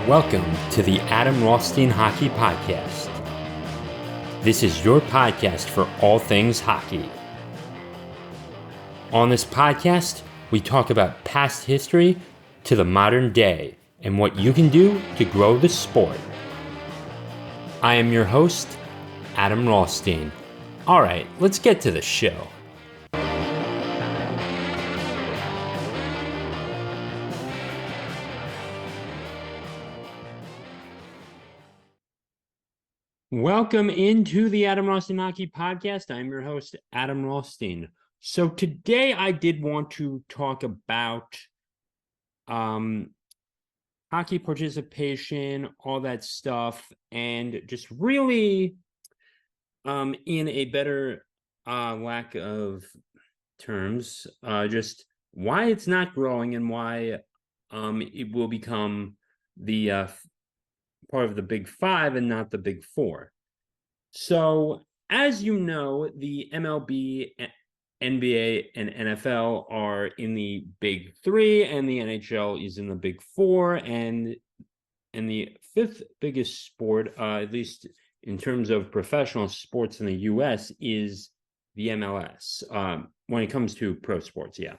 Welcome to the Adam Rothstein Hockey Podcast. This is your podcast for all things hockey. On this podcast, we talk about past history to the modern day and what you can do to grow the sport. I am your host, Adam Rothstein. All right, let's get to the show. Welcome into the Adam Rothstein Hockey Podcast. I'm your host, Adam Rothstein. So today I did want to talk about hockey participation, all that stuff, and just really in a better lack of terms, just why it's not growing and why it will become the part of the Big Five and not the Big Four. So, as you know, the MLB, NBA, and NFL are in the Big Three, and the NHL is in the Big Four, and the fifth biggest sport, at least in terms of professional sports in the U.S., is the MLS. When it comes to pro sports, yeah.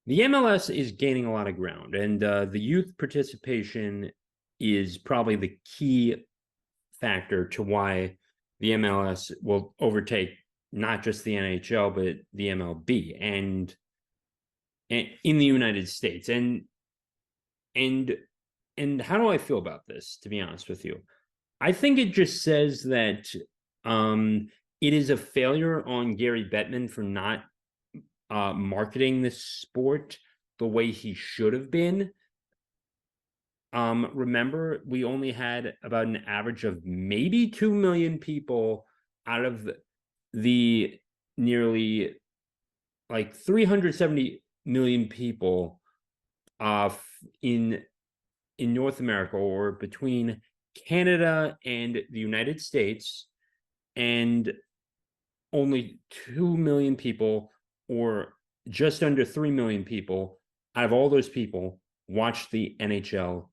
The MLS is gaining a lot of ground, and the youth participation is probably the key factor to why the MLS will overtake not just the NHL, but the MLB and in the United States. And how do I feel about this, to be honest with you? I think it just says that it is a failure on Gary Bettman for not marketing this sport the way he should have been. Remember, we only had about an average of maybe 2 million people out of the nearly like 370 million people in North America, or between Canada and the United States, and only 2 million people, or just under 3 million people out of all those people, watched the NHL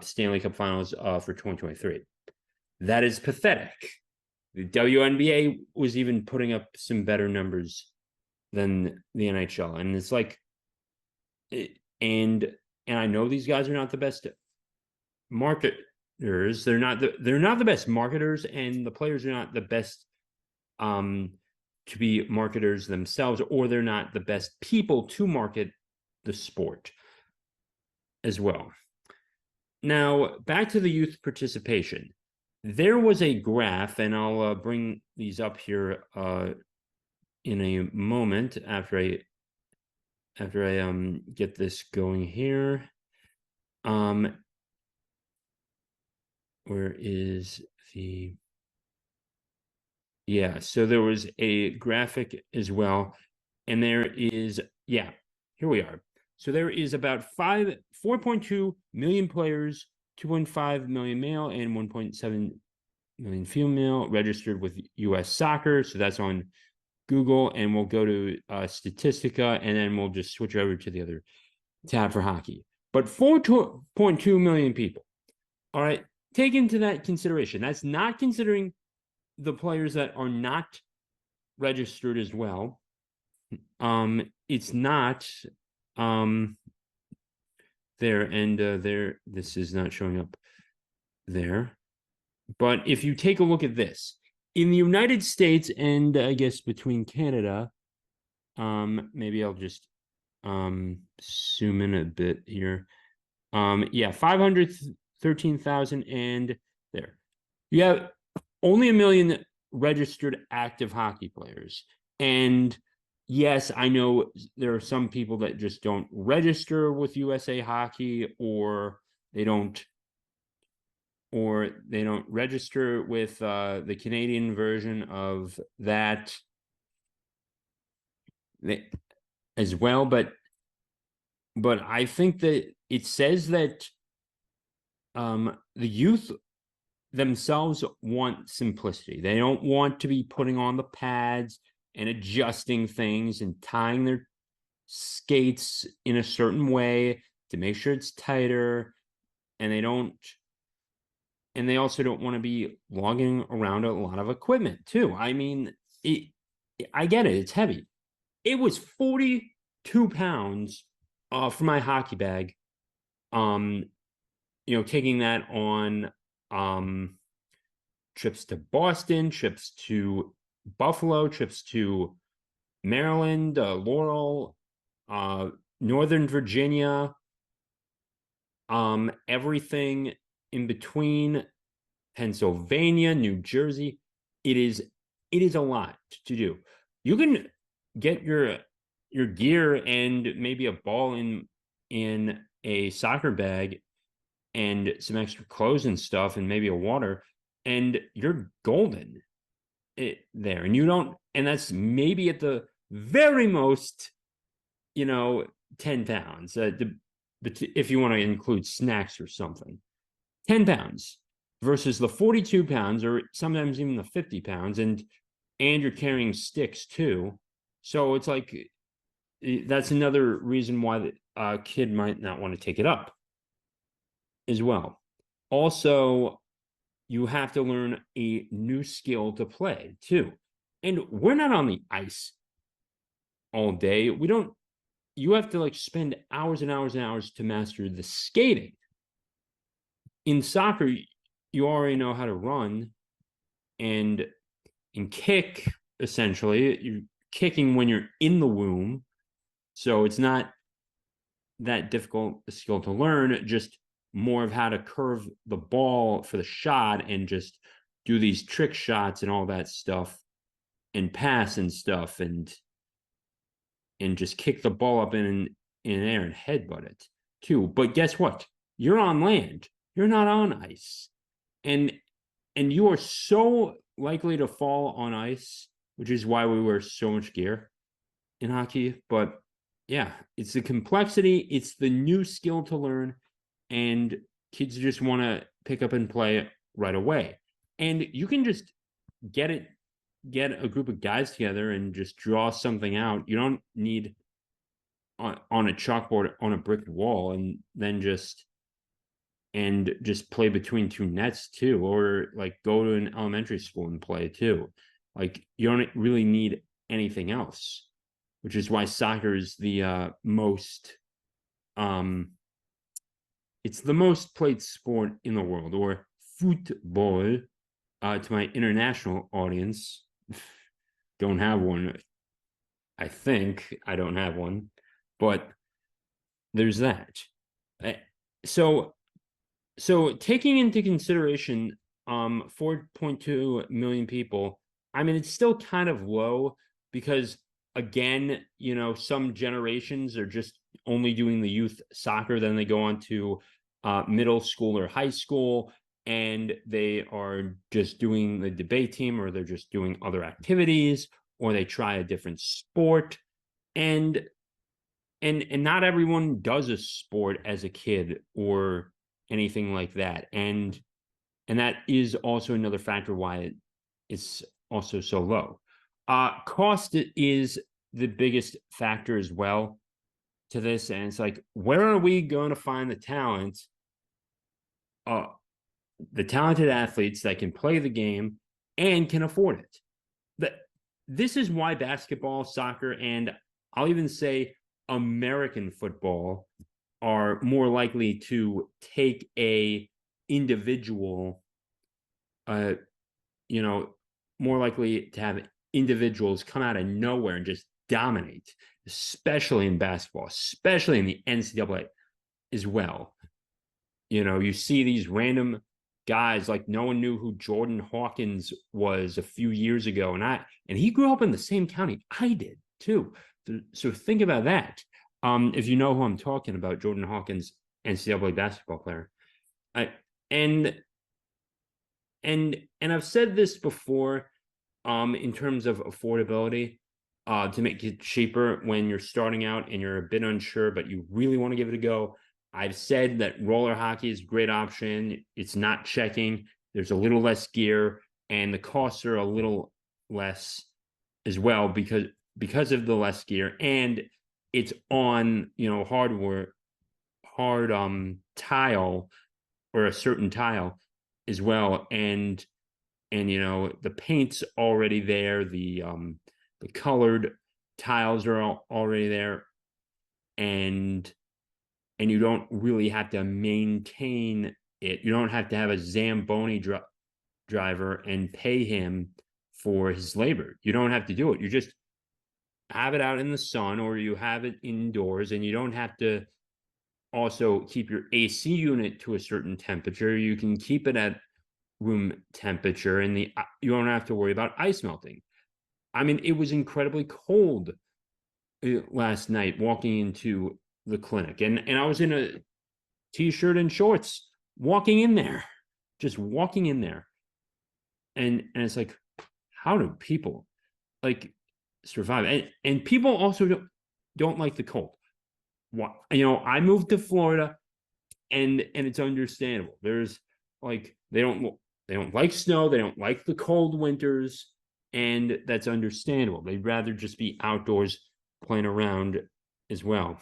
Stanley Cup Finals for 2023. That is pathetic. The WNBA was even putting up some better numbers than the NHL, and it's like, and I know these guys are not the best marketers. They're not the best marketers, and the players are not the best to be marketers themselves, or they're not the best people to market the sport as well. Now, back to the youth participation. There was a graph, and I'll bring these up here in a moment after I get this going here. Where is the... Yeah, so there was a graphic as well, and there is, yeah, here we are. So there is about 4.2 million players, 2.5 million male and 1.7 million female registered with U.S. Soccer. So that's on Google, and we'll go to Statistica, and then we'll just switch over to the other tab for hockey. But 4.2 million people. All right, take into that consideration. That's not considering the players that are not registered as well. It's not there, and there, this is not showing up there. But if you take a look at this, in the United States, and I guess between Canada, maybe I'll just zoom in a bit here. Yeah, 513,000, and there. You have only 1 million registered active hockey players. And yes, I know there are some people that just don't register with USA Hockey, or they don't register with the Canadian version of that as well. But I think that it says that the youth themselves want simplicity. They don't want to be putting on the pads and adjusting things and tying their skates in a certain way. to make sure it's tighter, and they also don't want to be lugging around a lot of equipment too. I mean, I get it, it's heavy. It was 42 pounds for my hockey bag. Um, taking that on trips to Boston, trips to Buffalo, trips to Maryland, Laurel, uh, Northern Virginia, everything in between, Pennsylvania, New Jersey. It is a lot to do. You can get your gear and maybe a ball in a soccer bag and some extra clothes and stuff and maybe a water, and you're golden there. And that's maybe at the very most, 10 pounds. But if you want to include snacks or something, 10 pounds versus the 42 pounds or sometimes even the 50 pounds. And you're carrying sticks too. So it's like, that's another reason why the kid might not want to take it up as well. Also, you have to learn a new skill to play too. And we're not on the ice all day. You have to like spend hours and hours and hours to master the skating. In soccer, you already know how to run and kick, essentially. You're kicking when you're in the womb. So it's not that difficult a skill to learn, just more of how to curve the ball for the shot and just do these trick shots and all that stuff and pass and stuff and just kick the ball up in air and headbutt it too. But guess what? You're on land. You're not on ice. And you are so likely to fall on ice, which is why we wear so much gear in hockey. But yeah, it's the complexity, it's the new skill to learn, and kids just want to pick up and play right away. And you can just get a group of guys together and just draw something out. You don't need on a chalkboard on a brick wall and then just play between two nets too, or like go to an elementary school and play too. Like you don't really need anything else, which is why soccer is the most it's the most played sport in the world, or football to my international audience. Don't have one. I think I don't have one, but there's that. So taking into consideration 4.2 million people, I mean, it's still kind of low because, again, some generations are just only doing the youth soccer, then they go on to middle school or high school, and they are just doing the debate team, or they're just doing other activities, or they try a different sport. And not everyone does a sport as a kid or anything like that. And that is also another factor why it's also so low. Cost is the biggest factor as well to this. And it's like, where are we going to find the talent? The talented athletes that can play the game and can afford it. This is why basketball, soccer, and I'll even say American football are more likely to take a individual, more likely to have individuals come out of nowhere and just dominate, especially in basketball, especially in the NCAA as well. You see these random guys, like no one knew who Jordan Hawkins was a few years ago, and he grew up in the same county I did too. So think about that. If you know who I'm talking about, Jordan Hawkins, NCAA basketball player. And I've said this before, in terms of affordability, to make it cheaper when you're starting out and you're a bit unsure, but you really want to give it a go. I've said that roller hockey is a great option. It's not checking. There's a little less gear, and the costs are a little less as well because of the less gear, and it's on hard tile, or a certain tile as well. And the paint's already there, the colored tiles are already there, and you don't really have to maintain it. You don't have to have a Zamboni driver and pay him for his labor. You don't have to do it. You just have it out in the sun, or you have it indoors, and you don't have to also keep your AC unit to a certain temperature. You can keep it at room temperature, and you don't have to worry about ice melting. I mean, it was incredibly cold last night walking into the clinic, and I was in a t-shirt and shorts walking in there, just walking in there, and it's like, how do people like survive? And people also don't like the cold. I moved to Florida, and it's understandable. There's like they don't like snow, they don't like the cold winters, and that's understandable. They'd rather just be outdoors playing around as well.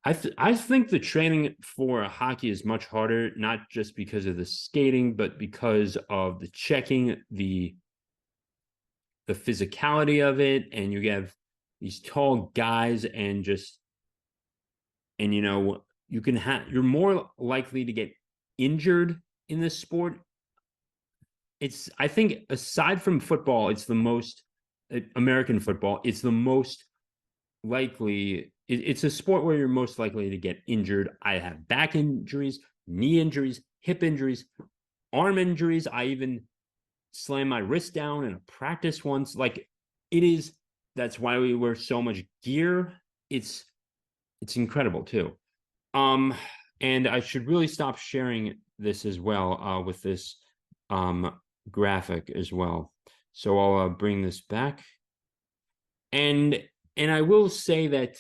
I think the training for hockey is much harder, not just because of the skating, but because of the checking, the physicality of it, and you have these tall guys, and you're more likely to get injured in this sport. I think, aside from football, it's the most American football, it's the most likely. It's a sport where you're most likely to get injured. I have back injuries, knee injuries, hip injuries, arm injuries. I even slammed my wrist down in a practice once. Like, that's why we wear so much gear. It's incredible too. And I should really stop sharing this as well, with this graphic as well. So I'll bring this back. And I will say that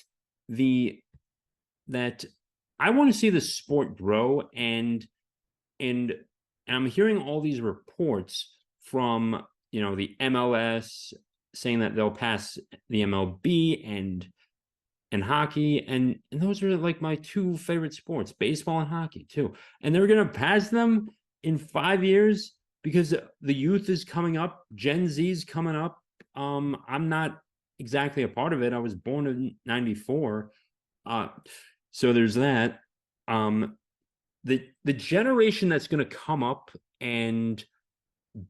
I want to see the sport grow, and I'm hearing all these reports from the MLS saying that they'll pass the MLB and hockey, and those are like my two favorite sports, baseball and hockey too. And they're gonna pass them in 5 years because the youth is coming up, Gen Z's coming up. I'm not exactly a part of it. I was born in '94, so there's that. The generation that's gonna come up and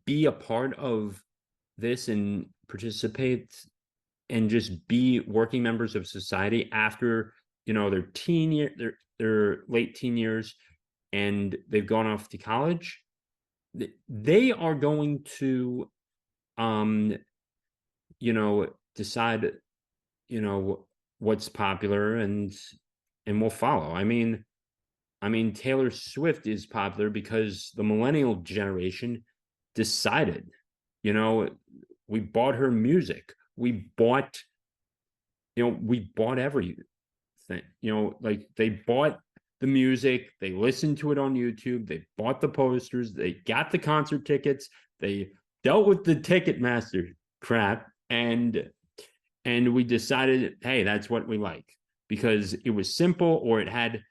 be a part of this and participate and just be working members of society after their teen year, their late teen years, and they've gone off to college, they are going to decide what's popular, and we'll follow. I mean Taylor Swift is popular because the millennial generation decided. We bought her music. We bought everything. Like, they bought the music, they listened to it on YouTube, they bought the posters, they got the concert tickets, they dealt with the Ticketmaster crap, and we decided, hey, that's what we like, because it was simple, or it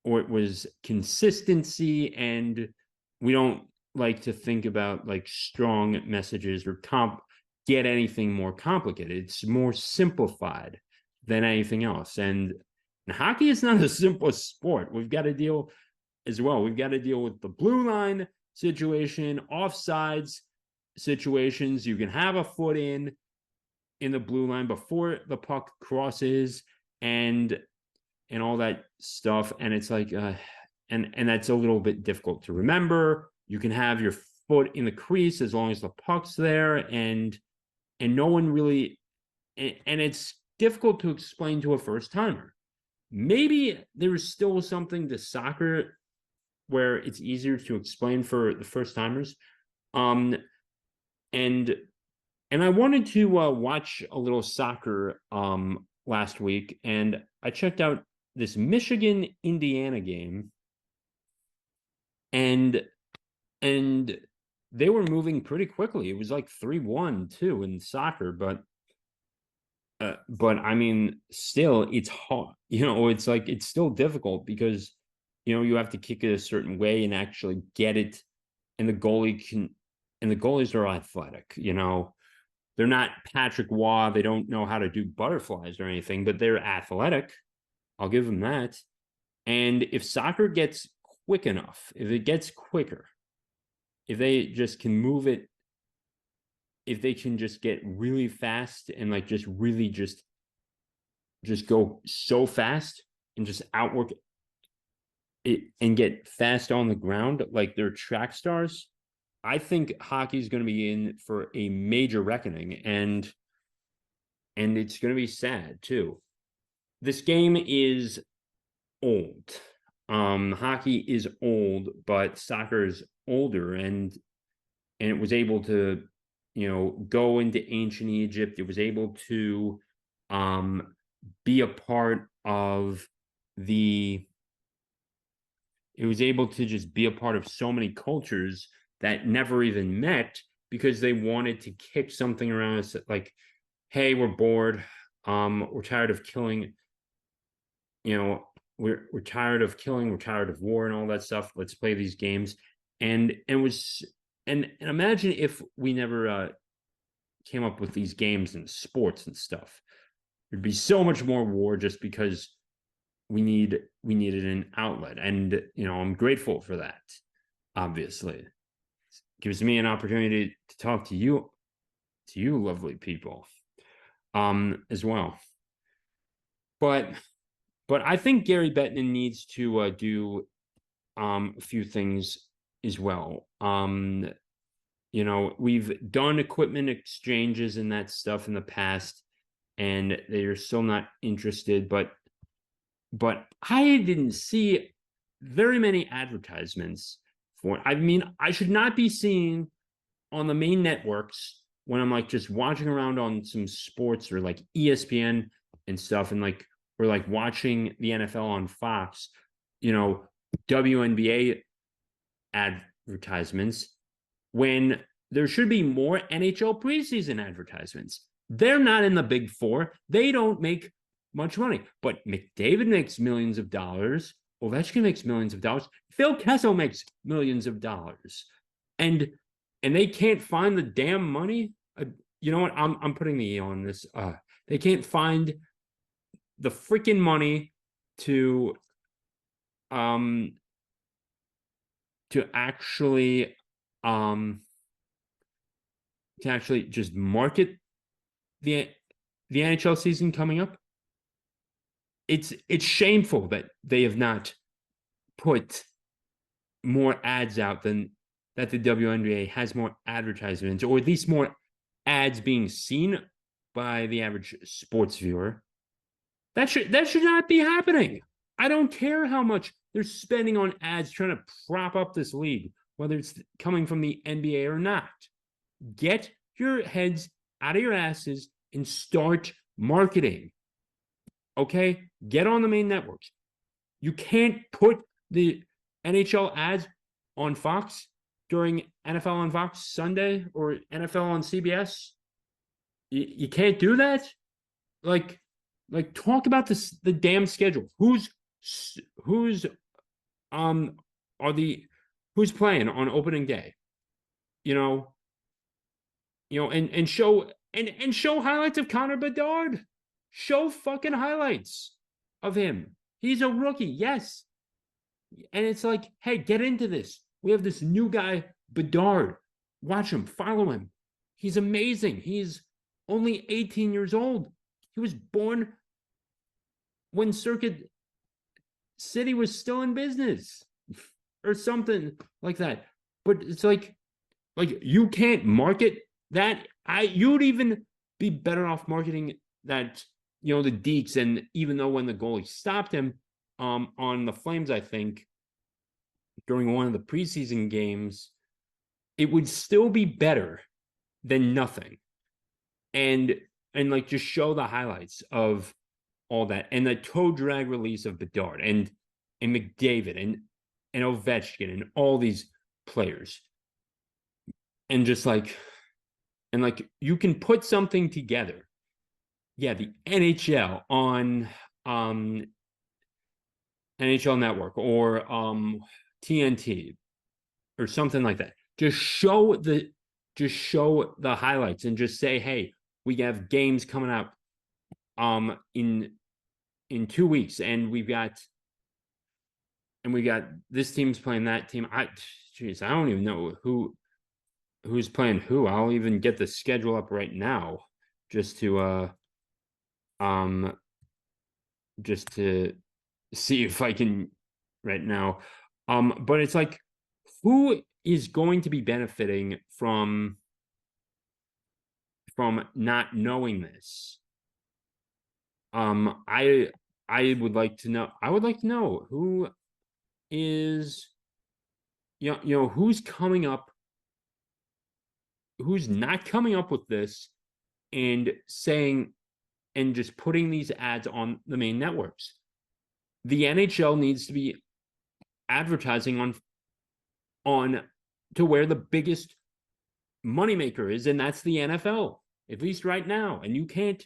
was consistency, and we don't like to think about like strong messages or get anything more complicated. It's more simplified than anything else. And hockey is not the simplest sport. We've got to deal as well. We've got to deal with the blue line situation, offsides situations. You can have a foot in the blue line before the puck crosses, and all that stuff. And it's like, and that's a little bit difficult to remember. You can have your foot in the crease as long as the puck's there, and no one really, and it's difficult to explain to a first timer. Maybe there's still something to soccer where it's easier to explain for the first timers. And I wanted to watch a little soccer last week, and I checked out this Michigan Indiana game, and they were moving pretty quickly. It was like 3-1 too in soccer, but But I mean, still, it's hard. It's like it's still difficult because you have to kick it a certain way and actually get it, and the goalies are athletic. They're not Patrick Waugh. They don't know how to do butterflies or anything, but they're athletic. I'll give them that. And if soccer gets quick enough, if it gets quicker, if they just can move it, if they can just get really fast and like just really just go so fast and just outwork it and get fast on the ground like they're track stars, I think hockey is going to be in for a major reckoning, and it's going to be sad too. This game is old. Hockey is old, but soccer is older, and it was able to, go into ancient Egypt. It was able to be a part of the it was able to just be a part of so many cultures that never even met because they wanted to kick something around us like, hey, we're bored. We're tired of killing, you know, we're tired of killing, we're tired of war and all that stuff. Let's play these games. And it was and imagine if we never came up with these games and sports and stuff. There'd be so much more war just because we needed an outlet. And I'm grateful for that, obviously. It gives me an opportunity to talk to you lovely people as well. But I think Gary Bettman needs to do a few things as well. We've done equipment exchanges and that stuff in the past, and they're still not interested. But I didn't see very many advertisements for it. I mean, I should not be seeing on the main networks when I'm like just watching around on some sports or like ESPN and stuff, and like or like watching the NFL on Fox, WNBA advertisements when there should be more NHL preseason advertisements. They're not in the big four. They don't make much money. But McDavid makes millions of dollars. Ovechkin makes millions of dollars. Phil Kessel makes millions of dollars. And they can't find the damn money. You know what? I'm putting the E on this. They can't find the freaking money to actually just market the NHL season coming up. It's shameful that they have not put more ads out than that the WNBA has more advertisements, or at least more ads being seen by the average sports viewer. That should not be happening. I don't care how much they're spending on ads trying to prop up this league, whether it's coming from the NBA or not. Get your heads out of your asses and start marketing. Okay? Get on the main networks. You can't put the NHL ads on Fox during NFL on Fox Sunday or NFL on CBS. You can't do that. Like talk about the damn schedule. Who's playing on opening day? And show highlights of Connor Bedard. Show fucking highlights of him. He's a rookie, yes. And it's like, hey, get into this. We have this new guy, Bedard. Watch him, follow him. He's amazing. He's only 18 years old. He was born when Circuit City was still in business or something like that. But it's like you can't market that. You'd even be better off marketing that, the Deeks. And even though when the goalie stopped him on the Flames, I think during one of the preseason games, it would still be better than nothing. And like just show the highlights of all that, and the toe drag release of Bedard and McDavid and Ovechkin and all these players. And just you can put something together the NHL on NHL Network or TNT or something like that. Just show the highlights and just say, hey, we have games coming up in 2 weeks, and we got this team's playing that team. I don't even know who's playing who. I'll even get the schedule up right now just to um just to see if I can right now. But it's like, who is going to be benefiting from not knowing this? I would like to know. I would like to know who is who's coming up, who's not coming up with this and saying and just putting these ads on the main networks. The NHL needs to be advertising on to where the biggest moneymaker is, and that's the NFL, at least right now. And you can't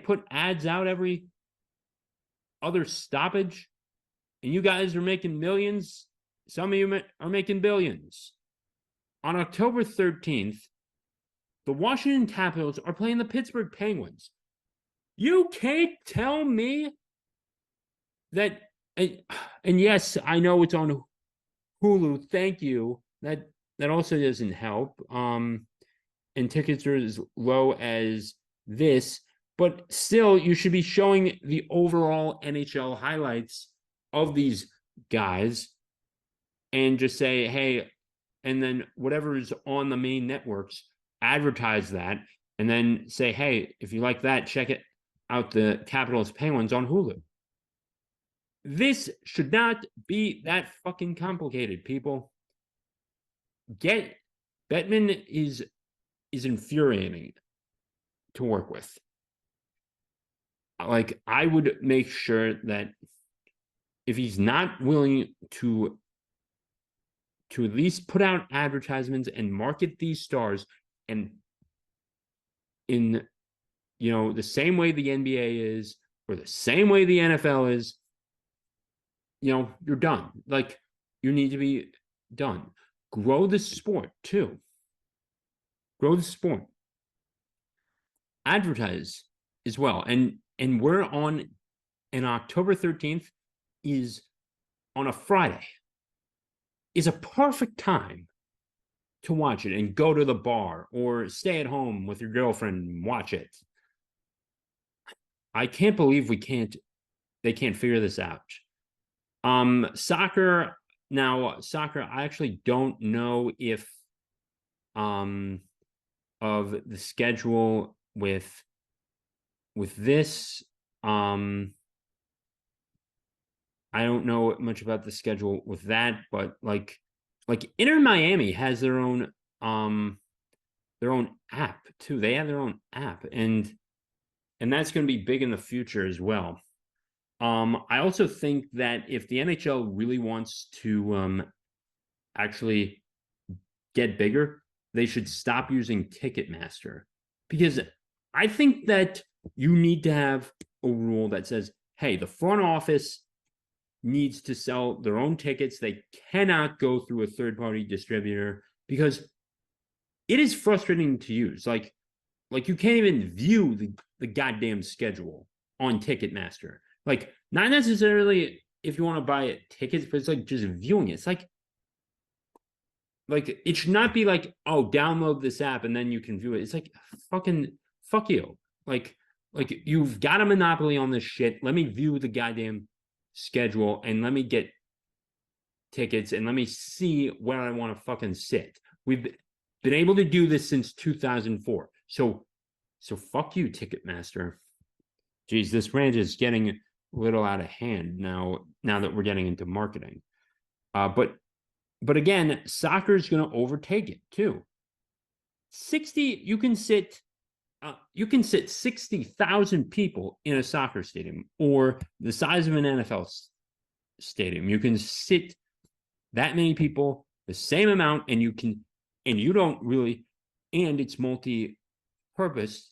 put ads out every other stoppage, and you guys are making millions. Some of you are making billions. On October 13th, the Washington Capitals are playing the Pittsburgh Penguins. You can't tell me that, and yes, I know it's on Hulu. Thank you. That also doesn't help. And tickets are as low as this, but still, you should be showing the overall NHL highlights of these guys and just say, hey, and then whatever is on the main networks, advertise that, and then say, hey, if you like that, check it out, the Capitals Penguins on Hulu. This should not be that fucking complicated, people. Bettman is infuriating to work with. Like, I would make sure that if he's not willing to at least put out advertisements and market these stars, and in the same way the NBA is, or the same way the NFL is, you're done. Like, you need to be done. Grow the sport too. Grow the sport. Advertise as well. And we're on, and October 13th is on a Friday. Is a perfect time to watch it and go to the bar or stay at home with your girlfriend and watch it. I can't believe they can't figure this out. Soccer, I actually don't know if of the schedule with this. I don't know much about the schedule with that, but like Inter Miami has their own app too. They have their own app, and that's going to be big in the future as well. I also think that if the NHL really wants to actually get bigger, they should stop using Ticketmaster, because I think that you need to have a rule that says, hey, the front office needs to sell their own tickets. They cannot go through a third-party distributor, because it is frustrating to use. Like you can't even view the goddamn schedule on Ticketmaster. Like, not necessarily if you want to buy tickets, but it's like just viewing it. It's like it should not be like, oh, download this app and then you can view it. It's like, fucking fuck you. Like you've got a monopoly on this shit. Let me view the goddamn schedule and let me get tickets and let me see where I want to fucking sit. We've been able to do this since 2004. So fuck you, Ticketmaster. Geez, this rant is getting a little out of hand now that we're getting into marketing. But again, soccer is going to overtake it too. 60, you can sit 60,000 people in a soccer stadium, or the size of an NFL stadium. You can sit that many people, the same amount, and you don't really, and it's purpose,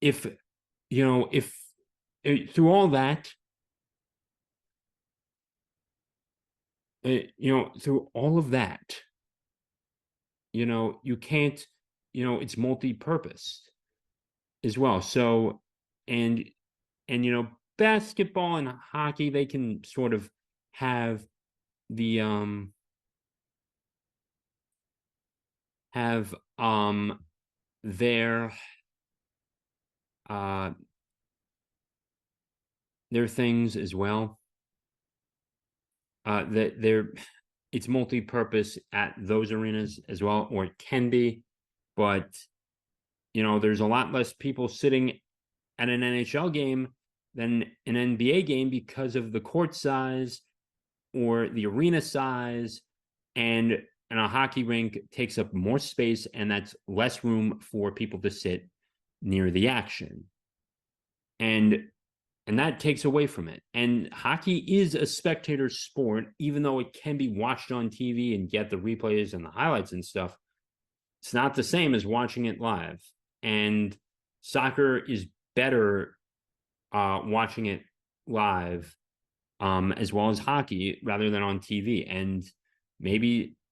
if if through all that, through all of that, you can't, it's multi-purpose as well. So, and basketball and hockey, they can sort of have the have their uh their things as well. That they're It's multi-purpose at those arenas as well, or it can be, but there's a lot less people sitting at an NHL game than an NBA game because of the court size or the arena size, and a hockey rink takes up more space, and that's less room for people to sit near the action. And that takes away from it. And hockey is a spectator sport, even though it can be watched on TV and get the replays and the highlights and stuff. It's not the same as watching it live. And soccer is better watching it live, as well as hockey, rather than on TV.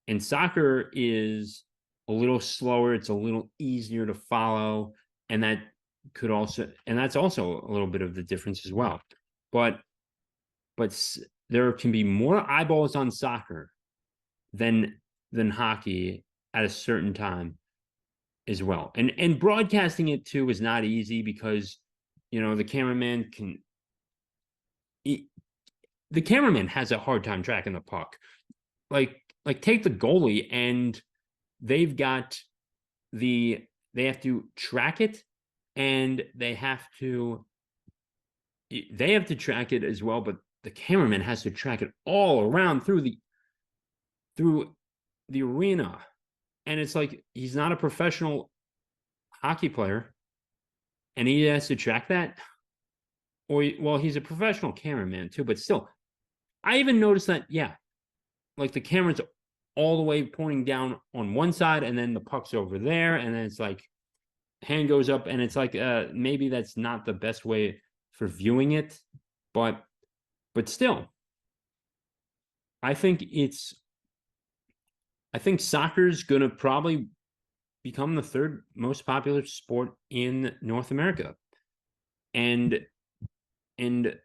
And soccer is a little slower. It's a little easier to follow. And that's also a little bit of the difference as well. But there can be more eyeballs on soccer than hockey at a certain time as well. And broadcasting it too is not easy because the cameraman the cameraman has a hard time tracking the puck. Like take the goalie, and they've got they have to track it, and they have to track it as well, but the cameraman has to track it all around through the arena. And it's like, he's not a professional hockey player, and he has to track that. Or, well, he's a professional cameraman too, but still, I even noticed that, yeah, like the camera's all the way pointing down on one side, and then the puck's over there, and then it's like hand goes up, and it's like maybe that's not the best way for viewing it, but still, I think soccer's gonna probably become the third most popular sport in North America. And and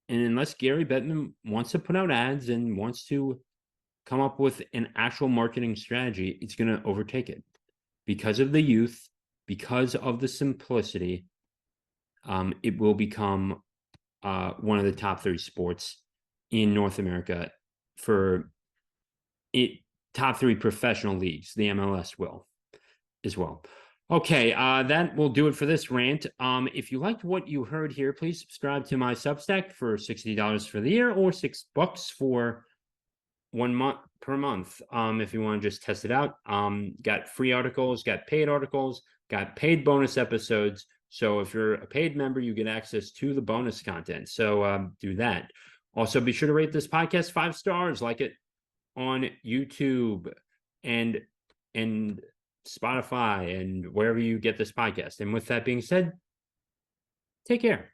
unless Gary Bettman wants to put out ads and wants to come up with an actual marketing strategy, it's going to overtake it because of the youth, because of the simplicity. It will become one of the top 30 sports in North America for it. Top 3 professional leagues, the MLS will as well. Okay, that will do it for this rant. If you liked what you heard here, please subscribe to my Substack for $60 for the year, or $6 for 1 month per month. If you want to just test it out. Got free articles, got paid articles, got paid bonus episodes. So if you're a paid member, you get access to the bonus content. So do that. Also, be sure to rate this podcast 5 stars, like it on YouTube and Spotify and wherever you get this podcast. And with that being said, take care.